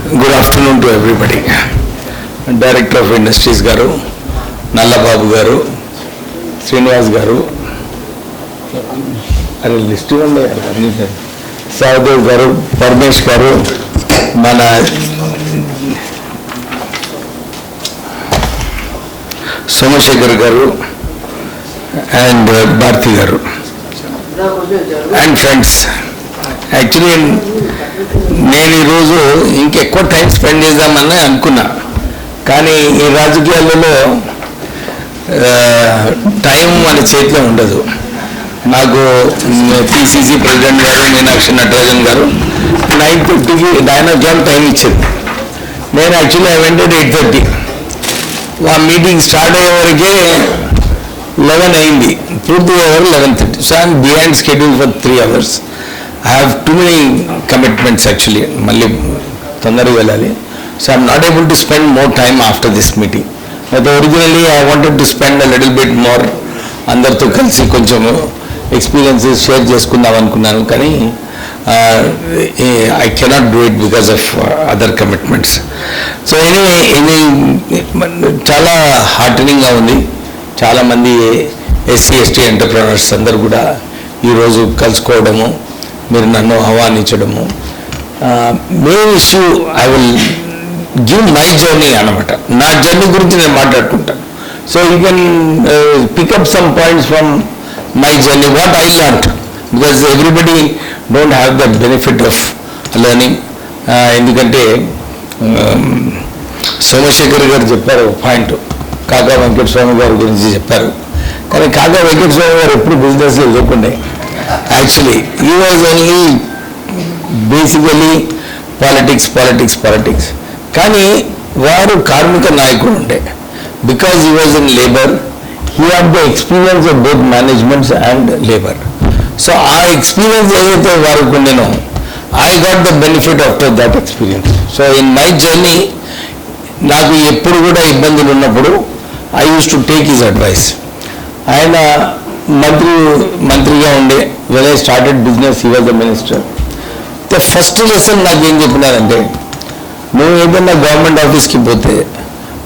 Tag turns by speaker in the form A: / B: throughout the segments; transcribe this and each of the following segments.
A: Good afternoon to everybody. Director of Industries Garu, Nallababu Garu, Srinivas Garu, list Sahadev Garu, Parmesh Garu, Mana Somashekar Garu, and Bharti Garu, and friends. Actually, నేను ఈరోజు ఇంకెక్కువ time spend చేద్దామని అనుకున్నా, కానీ ఈ రాజకీయాలలో time మన చేతిలో ఉండదు. నాకు పిసిసి ప్రెసిడెంట్ గారు మీనాక్షి నటరాజన్ గారు 9:50కి డైనోజాన్ టైం ఇచ్చారు. నేను యాక్చువల్లీ ఐ వెంటెడ్ 8:30. ఆ మీటింగ్ స్టార్ట్ అయ్యే వరకే 11 అయింది, పూర్తి అయ్యేవారు 11:30. So I'm behind schedule for 3 hours. I have too many commitments actually. Malli tondaraga velali. So I am not able to spend more time after this meeting. But originally I wanted to spend a little bit more andartho kalisi koncham experiences share chesukundam anukunnanu, kani I cannot do it because of other commitments. So anyway, chala heartening ga undi. Chala mandi SC/ST entrepreneurs andaru kuda ee roju kalusukovamu, మీరు నన్ను ఆహ్వానించడము. Main issue I will give my journey అన్నమాట. నా journey గురించి నేను మాట్లాడుకుంటాను. So you can pick up some points from my journey, what I learned, because everybody don't have the benefit of learning. ఎందుకంటే సోమశేఖర్ గారు చెప్పారు పాయింట్, కాకా వెంకటస్వామి గారి గురించి చెప్పారు. కానీ కాకా వెంకటస్వామి గారు ఎప్పుడు బిజినెస్లో లేకుండే. Actually, he was only basically politics. కానీ వారు కార్మిక నాయకుడు ఉండే. Because he was in labor, he had the experience of both management and labor. So ఆ ఎక్స్పీరియన్స్ ఏదైతే వారికి ఉండేనో, I got the benefit after that experience. So in my journey, నాకు ఎప్పుడు కూడా ఇబ్బందులు ఉన్నప్పుడు I used to take his advice. ఆయన మంత్రిగా ఉండే, when I started business, he was the minister. The first lesson నాకు ఏం చెప్పినారంటే, నువ్వు ఏదైనా గవర్నమెంట్ ఆఫీస్కి పోతే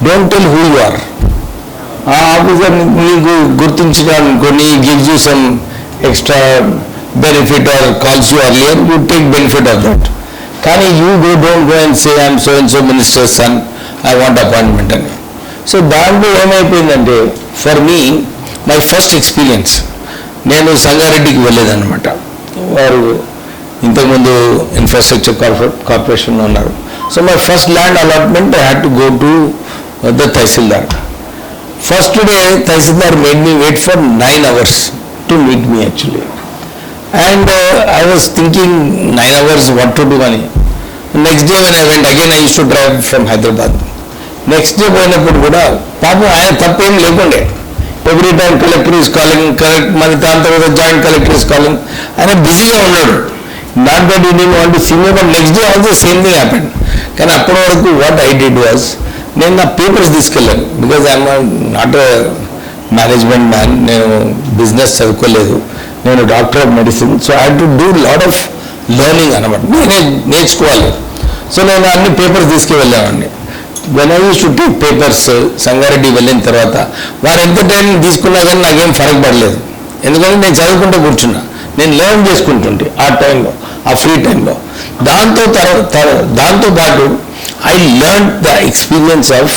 A: don't tell who you are. ఆ ఆఫీసర్ నీకు గుర్తించడానికి gives you some extra benefit or calls you earlier, you take benefit of that. కానీ you don't go and say I'm so and so minister son, I want appointment అని. So దాంట్లో ఏమైపోయిందంటే, for me my first experience, నేను సంగారెడ్డికి వెళ్ళేదన్నమాట. వారు ఇంతకుముందు infrastructure కార్పొరేషన్లో ఉన్నారు. So my first land allotment I had to go to the tahsildar. First day tahsildar made me wait for 9 hours to meet me actually. And I was thinking 9 hours what to do అని. Next day when I went again, I use to drive from Hyderabad. Next day పోయినప్పుడు కూడా పాపం ఆయన తప్పేం లేకుండే. Every time collector is calling, మళ్ళీ దాని తర్వాత జాయింట్ కలెక్టర్ ఈజ్ కాలింగ్. ఆయన బిజీగా ఉన్నాడు. Not that you don't want to see me, but next day also same thing happened. కానీ అప్పటి వరకు వాట్ ఐ డిడ్ వాజ్, నేను నా పేపర్స్ తీసుకెళ్ళాను. Because I'm not a management man, నేను బిజినెస్ చదువుకోలేదు, నేను doctor of medicine. So I had to do lot of learning అనమాట, నేనే నేర్చుకోవాలి. సో నేను అన్ని పేపర్స్ తీసుకువెళ్ళామండి. when I used to take papers, Sangareddy వెళ్ళిన తర్వాత వారు ఎంత టైం తీసుకున్నా కానీ నాకేం ఫరక్ పడలేదు. ఎందుకంటే నేను చదువుకుంటూ కూర్చున్నా, నేను లెర్న్ చేసుకుంటుంటే ఆ టైంలో, ఆ ఫ్రీ టైంలో. దాంతో పాటు I learn the experience of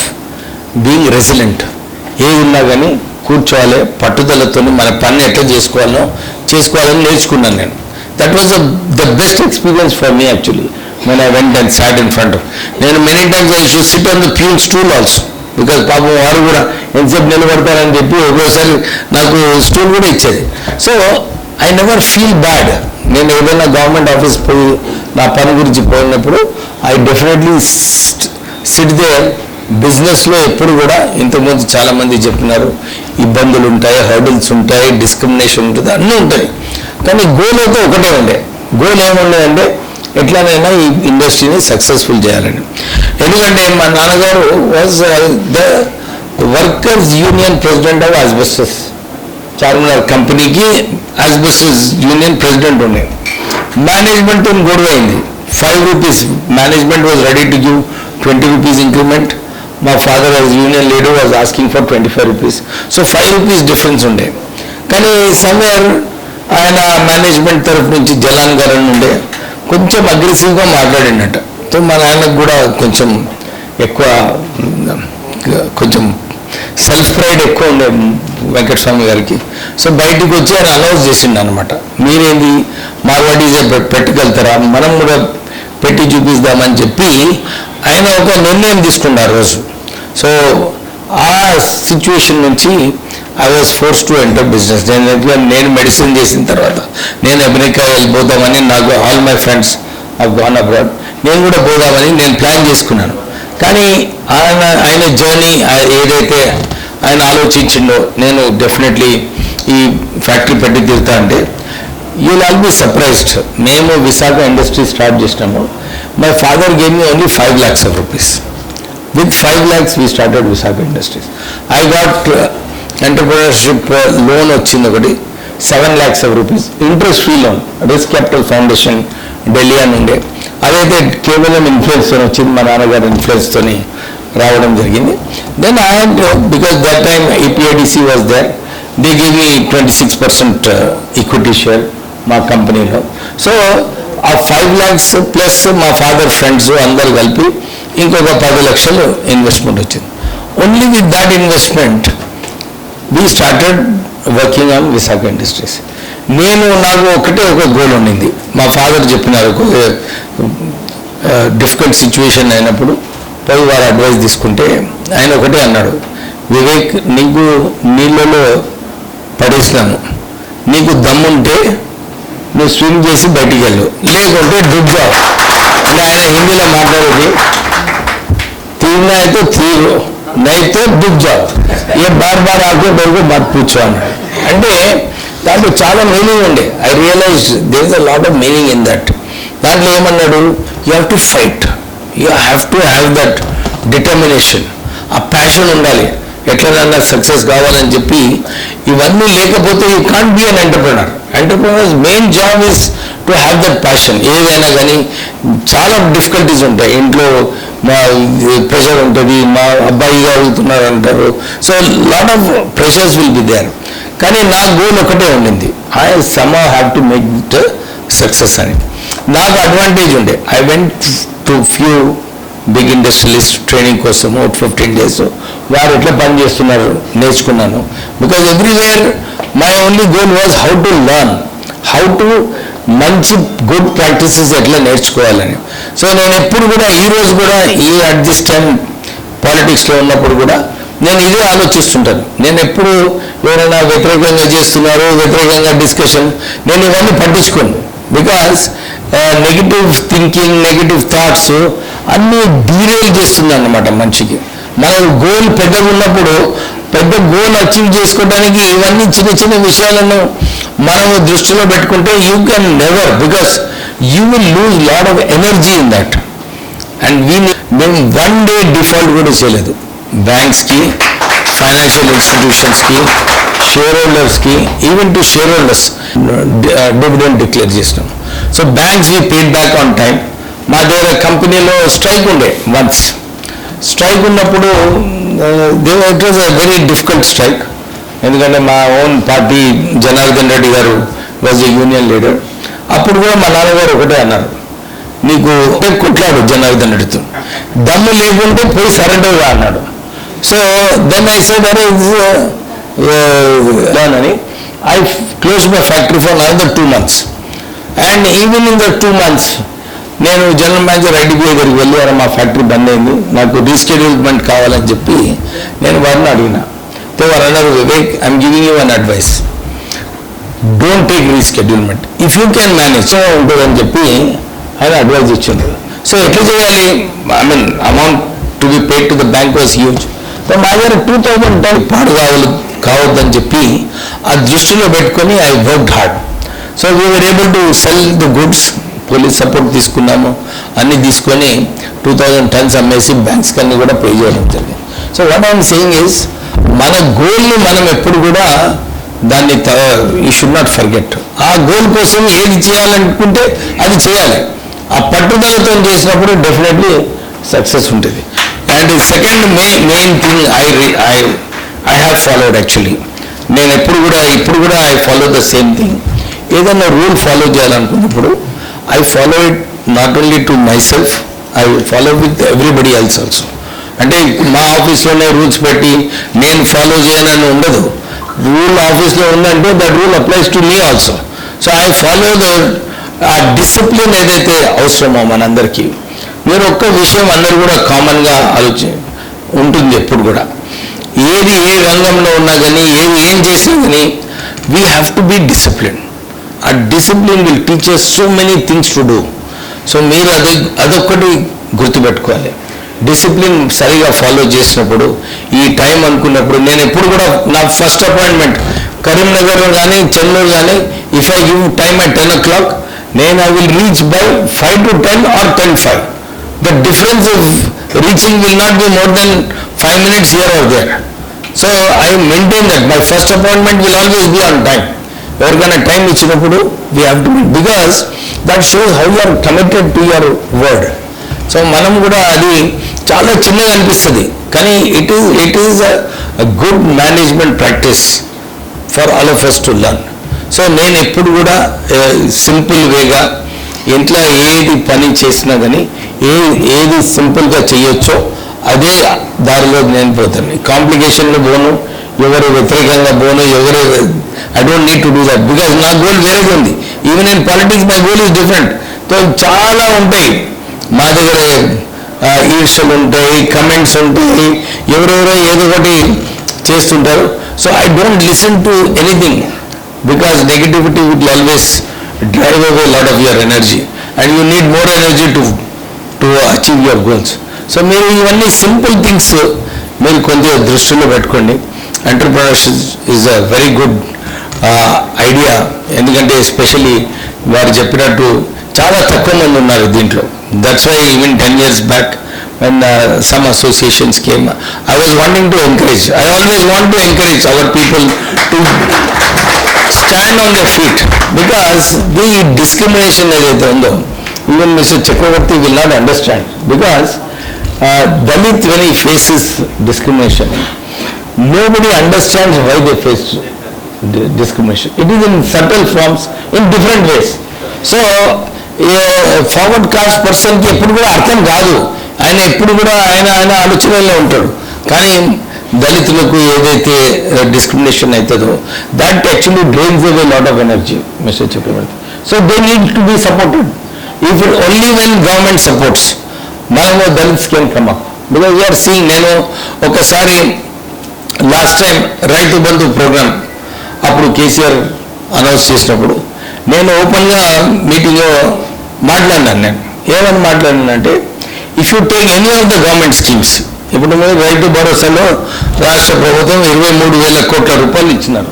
A: being resilient. ఏది ఉన్నా కానీ కూర్చోవాలి, పట్టుదలతో మన పని ఎట్లా చేసుకోవాలని నేర్చుకున్నాను నేను. That was the best experience for me actually. when I went and sat in front of, నేను many times I used to sit on the pew stool also, because పాపం వారు కూడా ఎంతసేపు నిలబడతారని చెప్పి ఒక్కోసారి నాకు స్టూల్ కూడా ఇచ్చేది. So I never feel bad. నేను ఏదైనా గవర్నమెంట్ ఆఫీస్ పోయి నా పని గురించి పోయినప్పుడు ఐ డెఫినెట్లీ సిట్ దేర్. బిజినెస్లో ఎప్పుడు కూడా ఇంతకుముందు చాలామంది చెప్పినారు, ఇబ్బందులు ఉంటాయి, హర్డిల్స్ ఉంటాయి, డిస్క్రిమినేషన్ ఉంటుంది, అన్నీ ఉంటాయి. కానీ గోల్ అయితే ఒకటే ఉండే. గోల్ ఏముండేదంటే ఎట్లానైనా ఈ ఇండస్ట్రీని సక్సెస్ఫుల్ చేయాలని. ఎందుకంటే మా నాన్నగారు was the workers union president of asbestos. Charminar కంపెనీకి ఆస్బెస్టస్ యూనియన్ ప్రెసిడెంట్ ఉండే. మేనేజ్మెంట్తో గొడవ అయింది. 5 rupees. Management was ready to give 20 rupees increment. My father as union leader was asking for 25 rupees. So 5 rupees difference unde. కానీ somewhere ఆయన management తరఫు నుంచి జలాన్ గారు ఉండే కొంచెం అగ్రెసివ్గా మాట్లాడినట్టు. సో మా నాన్నకు కూడా కొంచెం ఎక్కువ కొంచెం సెల్ఫ్ ప్రైడ్ ఎక్కువ ఉండే వెంకటస్వామి గారికి. సో బయటికి వచ్చి ఆయన అనౌన్స్ చేసిండు అనమాట, మీరేంది మార్వాడీజే పెట్టగలుగుతారా, మనం కూడా పెట్టి చూపిస్తామని చెప్పి ఆయన ఒక నిర్ణయం తీసుకున్నారు రోజు. సో ఆ సిచ్యువేషన్ నుంచి I was force to enter business. నేను మెడిసిన్ చేసిన తర్వాత నేను అమెరికా వెళ్ళిపోతామని, నాకు all my friends have gone abroad, నేను కూడా పోదామని నేను ప్లాన్ చేసుకున్నాను. కానీ ఆయన జర్నీ ఏదైతే ఆయన ఆలోచించిండో, నేను డెఫినెట్లీ ఈ ఫ్యాక్టరీ పెట్టి తీరుతా అంటే you will all be surprised. మేము విశాఖ ఇండస్ట్రీ స్టార్ట్ చేసినాము. My father gave me only 5 lakhs of rupees. With 5 lakhs we started Visakha Industries. I got entrepreneurship loan వచ్చింది ఒకటి 7 lakhs of rupees, interest free loan, risk capital foundation Delhi అని ఉండే. అదైతే కేవలం ఇన్ఫ్లుయెన్స్తో వచ్చింది, మా నాన్నగారి ఇన్ఫ్లుయెన్స్తో రావడం జరిగింది. Then I had, because that time APIDC was there, they give me 26% equity share మా కంపెనీలో. సో ఆ 5 lakhs ప్లస్ మా ఫాదర్ ఫ్రెండ్స్ అందరు కలిపి ఇంకొక 10 లక్షలు ఇన్వెస్ట్మెంట్ వచ్చింది. Only with that investment we started working on Visakha industries. నాకు ఒకటే ఒక గోల్ ఉండింది. మా ఫాదర్ చెప్పినారు, డిఫికల్ట్ సిచ్యువేషన్ అయినప్పుడు పోయి వారు అడ్వైస్ తీసుకుంటే ఆయన ఒకటే అన్నాడు, వివేక్ నీకు నీళ్ళలో పడేసినాను, నీకు దమ్ముంటే నువ్వు స్విమ్ చేసి బయటికి వెళ్ళు, లేకుంటే డుబ్ జావ్. అంటే ఆయన హిందీలో మాట్లాడేది, తీరిన అయితే తీరు, నైతే డుబ్ జావ్, ఏ బార్ బార్ ఆకే బరువు మత్ పూచో అన్నాడు. అంటే దాంట్లో చాలా మీనింగ్ ఉండే. I realise there is a lot of meaning in that. దాంట్లో ఏమన్నాడు, you have to fight, you have to have that determination, ఆ ప్యాషన్ ఉండాలి, ఎట్లనన్నా సక్సెస్ కావాలని చెప్పి. ఇవన్నీ లేకపోతే you can't be an entrepreneur. Entrepreneurs main job is to have that passion. ఏదైనా కానీ చాలా డిఫికల్టీస్ ఉంటాయి, ఇంట్లో మా ప్రెషర్ ఉంటుంది, మా అబ్బాయిగా అవుతున్నారు అంటారు, so lot of pressures will be there. కానీ నా గోల్ ఒకటే ఉండింది, I somehow have to make it success అని. నాకు అడ్వాంటేజ్ ఉండే, I went to few big industrialist training కోసం 15 days. వారు ఎట్లా పని చేస్తున్నారు నేర్చుకున్నాను. Because everywhere my only goal was how to learn, how to మంచి గుడ్ ప్రాక్టీసెస్ ఎట్లా నేర్చుకోవాలని. సో నేను ఎప్పుడు కూడా, ఈరోజు కూడా అట్ దిస్ టైం పాలిటిక్స్లో ఉన్నప్పుడు కూడా నేను ఇదే ఆలోచిస్తుంటాను. నేను ఎప్పుడు ఎవరైనా వ్యతిరేకంగా చేస్తున్నారు, వ్యతిరేకంగా డిస్కషన్, నేను ఇవన్నీ పట్టించుకోను. Because negative thinking, negative thoughts అన్నీ డీరేల్ చేస్తుంది అన్నమాట మనిషికి. మన గోల్ పెద్దగా ఉన్నప్పుడు పెద్ద గోల్ అచీవ్ చేసుకోవడానికి ఇవన్నీ చిన్న చిన్న విషయాలను మనం దృష్టిలో పెట్టుకుంటే you can never, because you will lose lot of energy in that. And మేము 1 day డిఫాల్ట్ కూడా చేయలేదు. బ్యాంక్స్కి, ఫైనాన్షియల్ ఇన్స్టిట్యూషన్స్కి, షేర్ హోల్డర్స్కి, even to share holders dividend declare చేసినాం. So banks we paid back on time. మా దగ్గర కంపెనీలో స్ట్రైక్ ఉండే వన్స్. స్ట్రైక్ ఉన్నప్పుడు it was a very difficult strike. ఎందుకంటే మా ఓన్ పార్టీ జనార్దన్ రెడ్డి గారు వాజ్ ఏ యూనియన్ లీడర్. అప్పుడు కూడా మా నాన్నగారు ఒకటే అన్నారు, నీకు కొట్లాడు జనార్దన్ రెడ్డితో, దమ్ము లేకుంటే పోయి సరెండర్ గా అన్నాడు. సో దెన్ ఐ సెడ్ అరే అని I close my factory for another 2 months. And even in the 2 months నేను జనరల్ మేనేజర్ ఐడిబిఐ దగ్గరికి వెళ్ళి, మా ఫ్యాక్టరీ బంద్ అయింది, నాకు రీస్కెడ్యూల్మెంట్ కావాలని చెప్పి నేను వారిని అడిగిన. వారు అన్నారు, Vivek I'm giving you an advice, don't take reschedulement, if you can manage ఉంటుందని చెప్పి ఆయన అడ్వైజ్ ఇచ్చిండ్రు. సో ఎట్లా చేయాలి, I mean amount to be paid to the bank was huge. So మా దగ్గర 2010 పాడు కావద్దని చెప్పి ఆ దృష్టిలో పెట్టుకొని I worked hard. So we were able to sell the goods. Police support తీసుకున్నాము, అన్నీ తీసుకొని 2000 tons అమ్మేసి బ్యాంక్స్ కన్నీ కూడా పే చేయడం జరిగింది. So what I'm saying is, మన గోల్ని మనం ఎప్పుడు కూడా దాన్ని యూ షుడ్ నాట్ ఫర్గెట్. ఆ గోల్ కోసం ఏది చేయాలనుకుంటే అది చేయాలి. ఆ పట్టుదలతో చేసినప్పుడు డెఫినెట్లీ సక్సెస్ ఉంటుంది. And second main thing I have followed actually. నేను ఇప్పుడు కూడా I follow the same thing. ఏదైనా రూల్ ఫాలో చేయాలనుకున్నప్పుడు I follow it not only to my self, I follow with everybody else also. అంటే మా ఆఫీస్లోనే rules పెట్టి నేను ఫాలో చేయనని ఉండదు. రూల్ ఆఫీస్లో ఉందంటే that rule applies to me also. So I follow ఆ డిసిప్లిన్ ఏదైతే అవసరమో మనందరికీ. మీరు ఒక్క విషయం అందరూ కూడా కామన్గా ఉంటుంది ఎప్పుడు కూడా, ఏది ఏ రంగంలో ఉన్నా కానీ ఏం చేసినా కానీ we have to be discipline. ఆ discipline will teach us so many things to do. So మీరు అదొక్కటి గుర్తుపెట్టుకోవాలి. డిసిప్లిన్ సరిగా ఫాలో చేసినప్పుడు ఈ టైం అనుకున్నప్పుడు, నేను ఎప్పుడు కూడా నా ఫస్ట్ అపాయింట్మెంట్ కరీంనగర్ కానీ చెన్నూరు కానీ if I give time at 10 o'clock, నేను I will reach by 5 to 10 or 10:05. The difference of reaching will not be more than 5 minutes here or there. So I maintain that my first appointment will always be on time. ఎవరికైనా time ఇచ్చినప్పుడు we have to be, because that shows how you are committed to your word. So మనం కూడా అది చాలా చిన్నగా అనిపిస్తుంది, కానీ it is a good management practice for all of us to learn. So నేను ఎప్పుడు కూడా సింపుల్ వేగా ఇంట్లో ఏది పని చేసినా కానీ ఏది సింపుల్గా చేయొచ్చో అదే దారిలో నేను పోతాను. కాంప్లికేషన్లో పోను, ఎవరు వ్యతిరేకంగా పోను, I don't need to do that, because నా గోల్ వేరేగా ఉంది. Even in politics my goal is different. So చాలా ఉంటాయి మా దగ్గర, ఈర్షలు ఉంటాయి, కమెంట్స్ ఉంటాయి, ఎవరెవరో ఏదో ఒకటి చేస్తుంటారు. So I don't listen to anything, because negativity will always drive away lot of your energy and you need more energy to achieve your goals. So మీరు ఇవన్నీ సింపుల్ థింగ్స్ మీరు కొద్దిగా దృష్టిలో పెట్టుకోండి. Entrepreneurship is a very good idea. ఎందుకంటే especially వారు చెప్పినట్టు చాలా తక్కువ మంది ఉన్నారు దీంట్లో. That's why even 10 years back when some associations came, I was wanting to encourage. I always want to encourage our people to stand on their feet, because the discrimination ఏదైతే ఉందో, even Mr. Chakravarti will not understand, because Dalit, when he faces discrimination, nobody understands why they face discrimination. It is in subtle forms, in different ways. So forward cost పర్సన్కి ఎప్పుడు కూడా అర్థం కాదు. ఆయన ఎప్పుడు కూడా ఆయన ఆలోచనలో ఉంటాడు. కానీ దళితులకు ఏదైతే డిస్క్రిమినేషన్ అవుతుందో that actually drains away lot of energy, mister Chakravarthi. So they need to be supported. If it only when government supports, మనము Dalits can come up. Because you're seeing, నేను ఒకసారి last time Rythu Bandhu programme అప్పుడు కేసీఆర్ అనౌన్స్ చేసినప్పుడు నేను ఓపెన్గా మీటింగ్లో మాట్లాడినాను. నేను ఏమని మాట్లాడినానంటే, if you take any of the government schemes, ఇప్పుడు మీరు రైతు భరోసాలో రాష్ట్ర ప్రభుత్వం 23,000 కోట్ల రూపాయలు ఇచ్చినారు.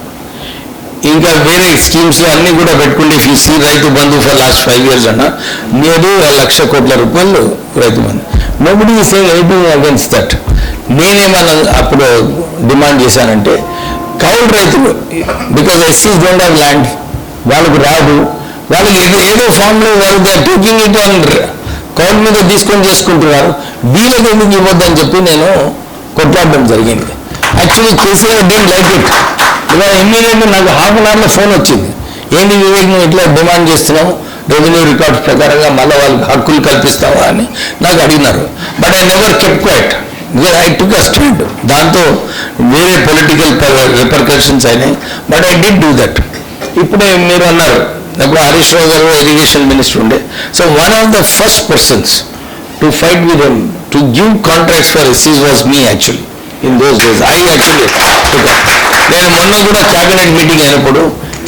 A: ఇంకా వేరే స్కీమ్స్లో అన్నీ కూడా పెట్టుకుంటే, if you see Rythu Bandhu for last 5 years అన్న నియర్లీ 1,00,000 కోట్ల రూపాయలు Rythu Bandhu. Nobody is saying anything against that. నేనేమన్నా అప్పుడు డిమాండ్ చేశానంటే, కౌలు రైతులు, బికాజ్ ఎస్సీస్ డోంట్ హ్యావ్ ల్యాండ్, వాళ్ళకు రాదు, వాళ్ళకి ఏదో ఫామ్లో వాళ్ళు they are taking it on కౌలు మీద తీసుకొని చేసుకుంటున్నారు, వీళ్ళకి ఎందుకు ఇవ్వద్దని చెప్పి నేను కొట్లాడడం జరిగింది. Actually KCR don't like it. ఇలా ఇమ్మీడియట్గా నాకు ½ an hourలో ఫోన్ వచ్చింది, ఏంటి వివేక్ నువ్వు ఇట్లా డిమాండ్ చేస్తున్నావు, రెవెన్యూ రికార్డ్స్ ప్రకారంగా మళ్ళీ వాళ్ళకి హక్కులు కల్పిస్తావా అని నాకు అడిగినారు. But I never kept quiet, I took a stand. దాంతో వేరే పొలిటికల్ రిపర్కషన్స్ అయినాయి, but I did do that. ఇప్పుడే మీరు అన్నారు, అప్పుడు హరీష్ రావు గారు ఇరిగేషన్ మినిస్టర్ ఉండే. So one of the first persons to fight with him to give contracts for ఎస్సీస్ was me actually. In those days I actually, నేను మొన్న కూడా క్యాబినెట్ మీటింగ్ అయినప్పుడు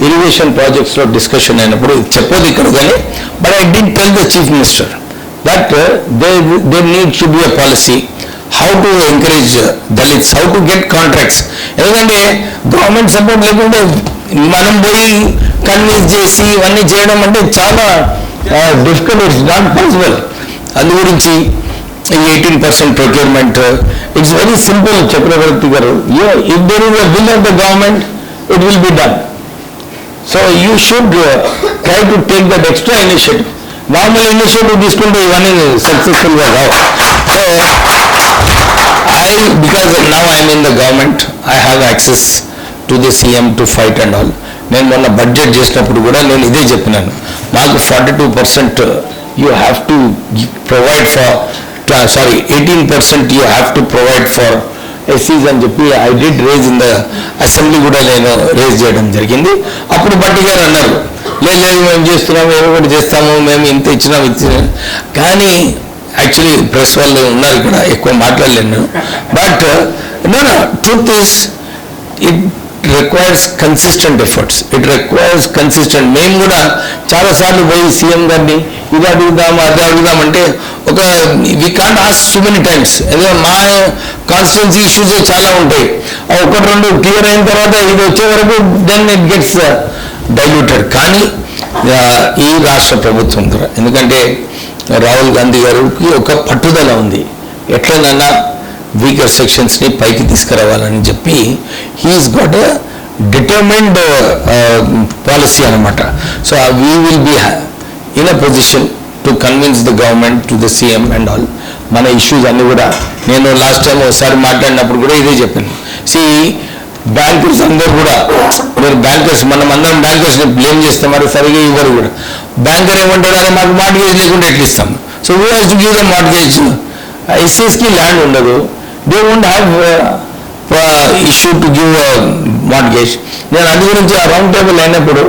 A: ఇరిగేషన్ ప్రాజెక్ట్స్లో డిస్కషన్ అయినప్పుడు చెప్పదు ఇక్కడ కానీ, but I did tell the chief minister that they need to be a policy how to encourage Dalits, how to get contracts. ఎందుకంటే గవర్నమెంట్ సపోర్ట్ లేకుంటే మనం పోయి కన్విన్స్ చేసి ఇవన్నీ చేయడం అంటే చాలా డిఫికల్ట్, ఇట్స్ నాట్ పాసిబుల్. అందు గురించి 18% procurement, it's very simple Chakravarthi garu. If there is a will of the government it will be done. So you should try to take that extra initiative. Normal initiative తీసుకుంటే ఇవన్నీ సక్సెస్ఫుల్గా రావు. So because now I am in the government, I have access to the CM to fight and all. నేను మొన్న budget చేసినప్పుడు కూడా నేను ఇదే చెప్పినాను, మాకు 42% you have to provide for, 18% you have to provide for SCs అని చెప్పి I did raise in the assembly కూడా నేను రేజ్ చేయడం జరిగింది. అప్పుడు భట్టి గారు అన్నారు, లేదు మేము చేస్తున్నాము, ఏమో ఒకటి చేస్తాము, మేము ఇంత ఇచ్చినాం. కానీ యాక్చువల్లీ ప్రెస్ వాళ్ళు ఉన్నారు ఇక్కడ, ఎక్కువ మాట్లాడలేను. But no truth is it requires consistent efforts, it requires consistent. మేము కూడా చాలాసార్లు పోయి సీఎం గారిని ఇది అడుగుదాము అది అడుగుదామంటే ఒక we can't ask too many times. ఎందుకంటే మా కాన్స్టిట్యున్సీ ఇష్యూస్ చాలా ఉంటాయి, ఒకటి రెండు క్లియర్ అయిన తర్వాత ఇది వచ్చే వరకు దెన్ ఇట్ గెట్స్ డైల్యూటెడ్. కానీ ఈ రాష్ట్ర ప్రభుత్వం ద్వారా, ఎందుకంటే రాహుల్ గాంధీ గారికి ఒక పట్టుదల ఉంది, ఎట్లనన్నా వీకర్ సెక్షన్స్ని పైకి తీసుకురావాలని చెప్పి he's got a determined policy అనమాట. So we will be in a position to convince the government to the CM and all. మన ఇష్యూస్ అన్నీ కూడా నేను లాస్ట్ టైం ఒకసారి మాట్లాడినప్పుడు కూడా ఇదే చెప్పాను. బ్యాంకర్స్ అందరూ కూడా, మీరు బ్యాంకర్స్, మనం అందరం బ్యాంకర్స్ని బ్లేమ్ చేస్తాం, మరి సరిగా ఇవ్వరు కూడా. బ్యాంకర్ ఏమంటారు, అరే మాకు మార్ట్గేజ్ లేకుండా ఎట్లా ఇస్తాం? So we has to give the mortgage. ఎస్ఎస్కి ల్యాండ్ ఉండదు, they won't have issue to give mortgage. నేను అది గురించి ఆ రౌండ్ టేబుల్ అయినప్పుడు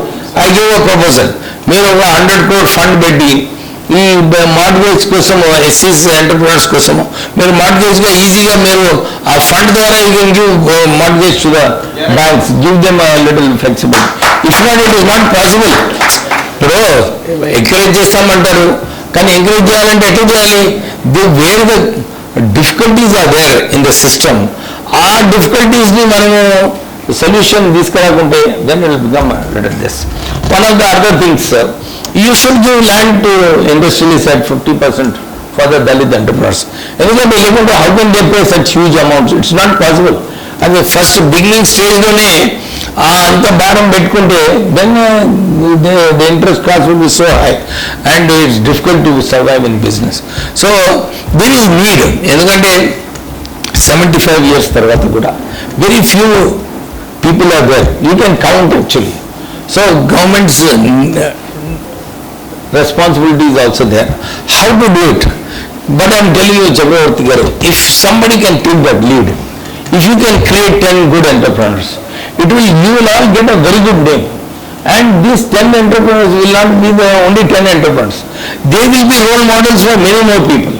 A: ఐ గివ్ అ ప్రపోజల్, మీరు ఒక 100 crore ఫండ్ పెట్టి ఈ మార్ట్గేజ్ కోసం, ఎస్సీస్ ఎంటర్ప్రినర్స్ కోసము మీరు మార్ట్గేజ్గా ఈజీగా మీరు ఆ ఫండ్ ద్వారా you can give mortgage to the banks, give them little flexible. If not it is not possible. ఇప్పుడు ఎంకరేజ్ చేస్తామంటారు, కానీ ఎంకరేజ్ చేయాలంటే ఎట్లా చేయాలి? Where the difficulties are there in the system, ఆ డిఫికల్టీస్ని మనము సొల్యూషన్ తీసుకురాకుంటే then it will become little this. One of the other things, you should give land to industrialists at 50% for the Dalit entrepreneurs. ఎందుకంటే లేకుంటే how can they pay such huge amounts? It's not possible. అది first beginning స్టేజ్లోనే అంత భారం పెట్టుకుంటే then the interest cost will be so high and it's difficult to survive in business. So there is need, ఎందుకంటే 75 years తర్వాత కూడా very few people are there, you can count actually. So government's responsibility is also there. How to do it? But I am telling you, Chakravarti garu, if somebody can take that lead, if you can create 10 good entrepreneurs, you will all get a very good name. And these 10 entrepreneurs will not be the only 10 entrepreneurs. They will be role models for many more people,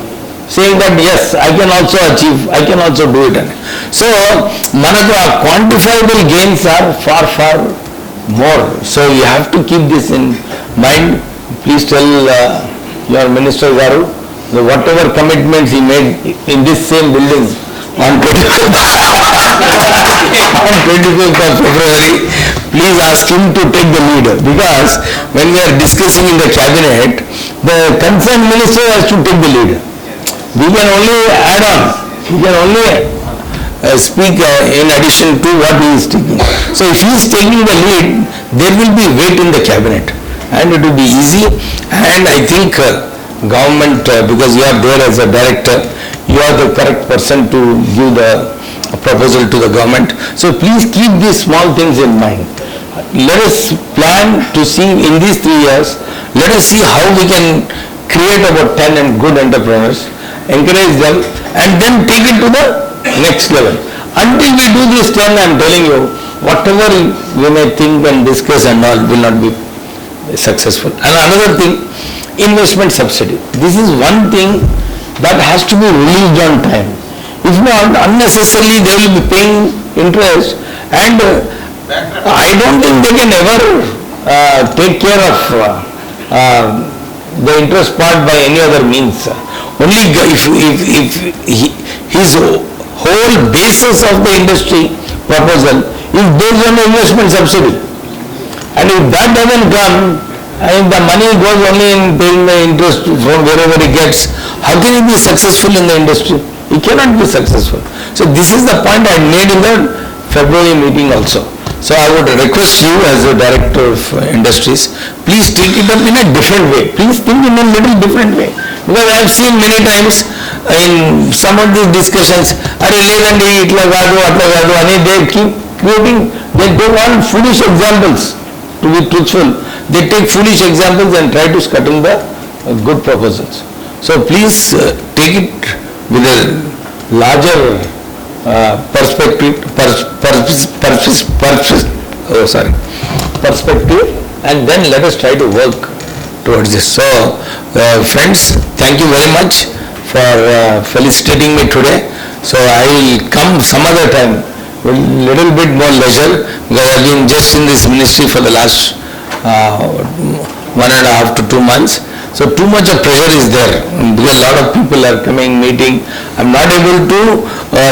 A: saying that yes, I can also achieve, I can also do it. So, manaku our quantifiable gains are far, far more. So, you have to keep this in mind. Please tell your Minister Garu whatever commitments he made in this same building on 25th of February, please ask him to take the lead, because when we are discussing in the cabinet, the concerned minister has to take the lead. We can only add on, we can only speak in addition to what he is taking. So if he is taking the lead, there will be weight in the cabinet. And it will be easy, and I think government, because you are there as a director, you are the correct person to give the proposal to the government. So please keep these small things in mind. Let us plan to see in these 3 years, let us see how we can create about 10 and good entrepreneurs, encourage them, and then take it to the next level. Until we do this 10, I am telling you, whatever we may think and discuss and all will not be successful. And another thing, investment subsidy. This is one thing that has to be released on time. If not, unnecessarily they will be paying interest, and I don't think they can ever take care of the interest part by any other means. Only if his whole basis of the industry proposal is based on the investment subsidy. And if that doesn't come, and if the money goes only in paying the interest from wherever he gets, how can he be successful in the industry? He cannot be successful. So this is the point I made in the February meeting also. So I would request you as a director of industries, please take it up in a different way. Please think in a little different way. Because I have seen many times in some of these discussions, అరే లేదండి ఇట్లా కాదు అట్లా కాదు అని they keep quoting, they want foolish examples. To be truthful, they take foolish examples and try to scuttle the good proposals. So please take it with a larger perspective, and then let us try to work towards this. So friends, thank you very much for felicitating me today. So I will come some other time with little bit more leisure, because I have been just in this ministry for the last 1.5 to 2 months. So too much of pressure is there, because a lot of people are coming, meeting. I'm not able to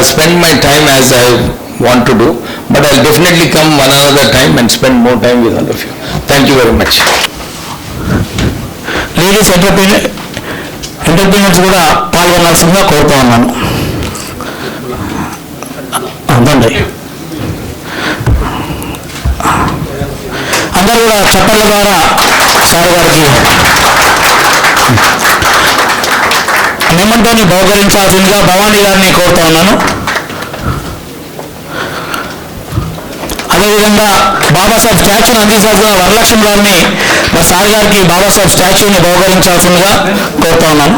A: spend my time as I want to do, but I'll definitely come one another time and spend more time with all of you. Thank you very much.
B: Ladies entrepreneurs కూడా పాల్గొనాల్సిందిగా కోరుతా ఉన్నాను. అందండి అందరూ కూడా చప్పట్ల ద్వారా sir గారికి నిమంటోని బహుకరించాల్సిందిగా భవానీ గారిని కోరుతా ఉన్నాను. అదేవిధంగా బాబాసాహెబ్ స్టాచ్యూని అందించాల్సిన వరలక్ష్మి గారిని మా సార్ గారికి బాబాసాహెబ్ స్టాచ్యూని బహుకరించాల్సిందిగా కోరుతా ఉన్నాను.